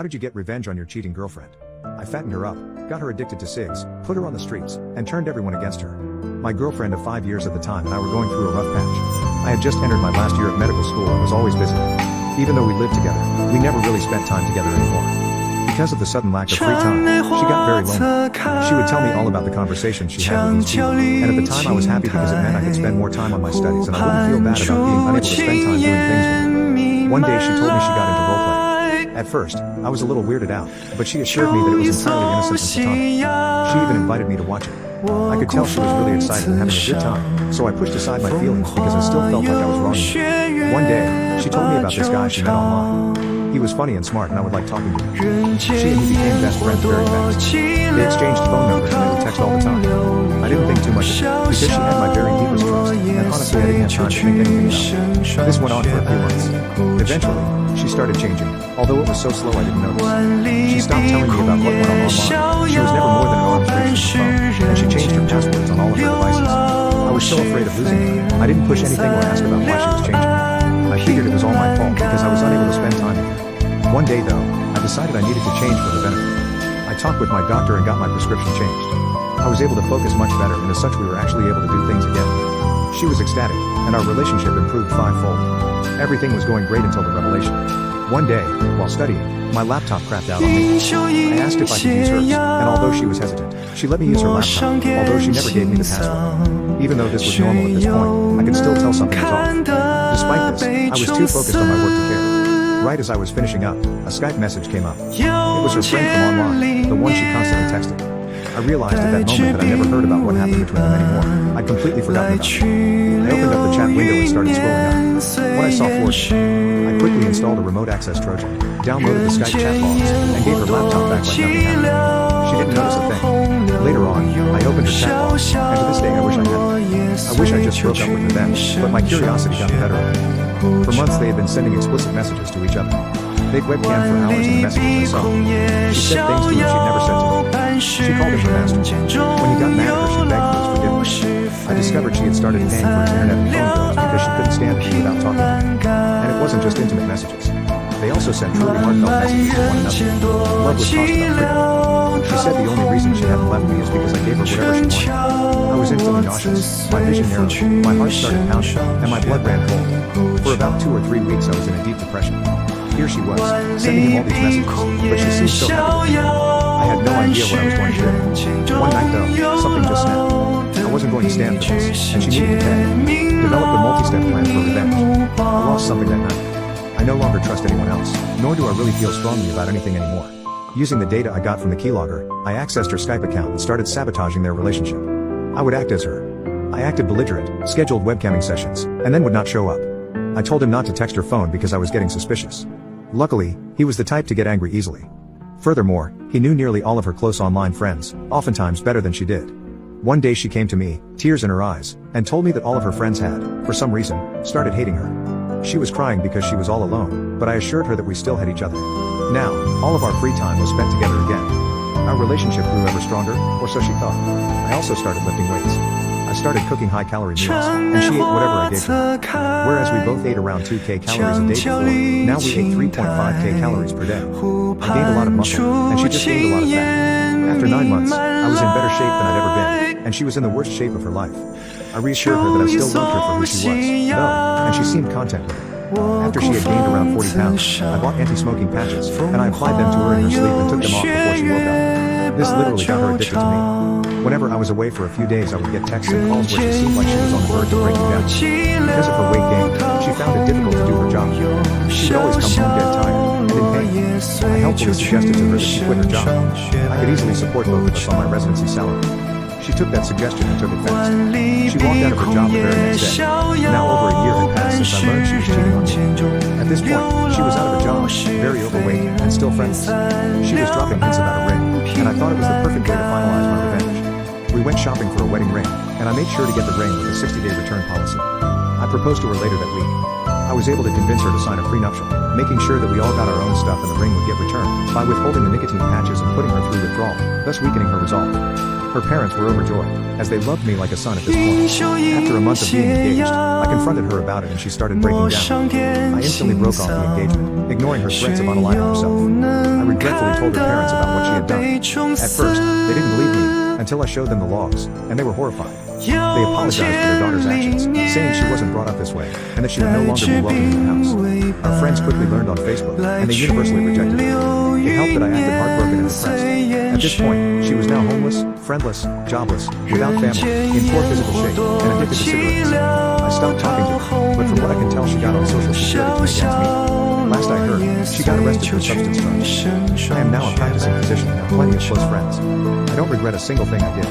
How did you get revenge on your cheating girlfriend? I fattened her up, got her addicted to cigs, put her on the streets, and turned everyone against her. My girlfriend of 5 years at the time and I were going through a rough patch. I had just entered my last year at medical school and was always busy. Even though we lived together, we never really spent time together anymore. Because of the sudden lack of free time, she got very lonely. She would tell me all about the conversations she had with these people, and at the time I was happy because it meant I could spend more time on my studies and I wouldn't feel bad about being unable to spend time doing things with her. One day she told me she got into role-playing. At first, I was a little weirded out, but she assured me that it was entirely innocent and platonic. She even invited me to watch it. I could tell she was really excited and having a good time, so I pushed aside my feelings because I still felt like I was wronging her. One day, she told me about this guy she met online. He was funny and smart and I would like talking to him. She and he became best friends very fast. They exchanged phone numbers and they would text all the time. I didn't think too much of it, because she had my very deepest trust, and honestly I didn't have time to think anything about it. This went on for a few months. Eventually, she started changing, although it was so slow I didn't notice. She stopped telling me about what went on online. She was never more than an arm's reach from the phone, and she changed her passwords on all of her devices. I was so afraid of losing her, I didn't push anything or ask about why she was changing. I figured it was all my fault because I was unable to spend time with her. One day though, I decided I needed to change for the better. I talked with my doctor and got my prescription changed. I was able to focus much better and as such we were actually able to do things again. She was ecstatic, and our relationship improved fivefold. Everything was going great until the revelation. One day, while studying, my laptop crapped out on me. I asked if I could use hers, and although she was hesitant, she let me use her laptop, although she never gave me the password. Even though this was normal at this point, I could still tell something was off. Despite this, I was too focused on my work to care. Right as I was finishing up, a Skype message came up. It was her friend from online, the one she constantly texted. I realized at that moment that I never heard about what happened between them anymore. I'd completely forgotten about it. I opened up the chat window and started scrolling up. What I saw floored me. I quickly installed a remote access Trojan, downloaded the Skype chat logs, and gave her laptop back like nothing happened. She didn't notice a thing. Later on, I opened her chat logs, and to this day I wish I hadn't. I wish I just broke up with her then, but my curiosity got the better of me. For months they had been sending explicit messages to each other. They'd webcam for hours in the messages I saw. She said things to him she'd never said to me. She called him her master. When he got mad at her, she begged for his forgiveness. I discovered she had started paying for his internet and phone bills because she couldn't stand to be without talking to him. And it wasn't just intimate messages. They also sent truly heartfelt messages to one another. Love was talked about frequently. She said the only reason she hadn't left me is because I gave her whatever she wanted. I was instantly nauseous, my vision narrowed, my heart started pounding, and my blood ran cold. For about 2 or 3 weeks I was in a deep depression. Here she was, sending him all these messages, but she seemed so happy with me. I had no idea what I was going to do. One night though, something just snapped. I wasn't going to stand for this, and she needed to pay. Developed a multi-step plan for revenge. I lost something that night. I no longer trust anyone else, nor do I really feel strongly about anything anymore. Using the data I got from the keylogger, I accessed her Skype account and started sabotaging their relationship. I would act as her. I acted belligerent, scheduled webcamming sessions, and then would not show up. I told him not to text her phone because I was getting suspicious. Luckily, he was the type to get angry easily. Furthermore, he knew nearly all of her close online friends, oftentimes better than she did. One day she came to me, tears in her eyes, and told me that all of her friends had, for some reason, started hating her. She was crying because she was all alone, but I assured her that we still had each other. Now, all of our free time was spent together again. Our relationship grew ever stronger, or so she thought. I also started lifting weights. I started cooking high-calorie meals, and she ate whatever I gave her. Whereas we both ate around 2K calories a day before, now we ate 3.5K calories per day. I gained a lot of muscle, and she just gained a lot of fat. After 9 months, I was in better shape than I'd ever been, and she was in the worst shape of her life. I reassured her that I still loved her for who she was, though, and she seemed content with it. After she had gained around 40 pounds, I bought anti-smoking patches, and I applied them to her in her sleep and took them off before she woke up. This literally got her addicted to me. Whenever I was away for a few days I would get texts and calls where she seemed like she was on the verge of breaking down. Because of her weight gain, she found it difficult to do her job. She would always come home dead tired, and in pain. I helpfully suggested to her that she quit her job. I could easily support both of us on my residency salary. She took that suggestion and took it fast. She walked out of her job the very next day. Now over a year had passed since I learned she was cheating on me. At this point, she was out of a job, very overweight, and still friendless. She was dropping hints about a ring, and I thought it was the perfect way to finalize my revenge. We went shopping for a wedding ring, and I made sure to get the ring with a 60-day return policy. I proposed to her later that week. I was able to convince her to sign a prenuptial, making sure that we all got our own stuff and the ring would get returned, by withholding the nicotine patches and putting her through withdrawal, thus weakening her resolve. Her parents were overjoyed, as they loved me like a son at this point. After a month of being engaged, I confronted her about it and she started breaking down. I instantly broke off the engagement, ignoring her threats of unaliving herself. I regretfully told her parents about what she had done. At first, they didn't believe me, until I showed them the logs, and they were horrified. They apologized for their daughter's actions, saying she wasn't brought up this way, and that she would no longer be welcome in their house. Our friends quickly learned on Facebook, and they universally rejected her. It helped that I acted heartbroken and depressed. At this point, she was now homeless, friendless, jobless, without family, in poor physical shape, and addicted to cigarettes. I stopped talking to her, but from what I can tell, she got on social security against me. Last I heard, she got arrested for substance charges. I am now a practicing physician and have plenty of close friends. I don't regret a single thing I did.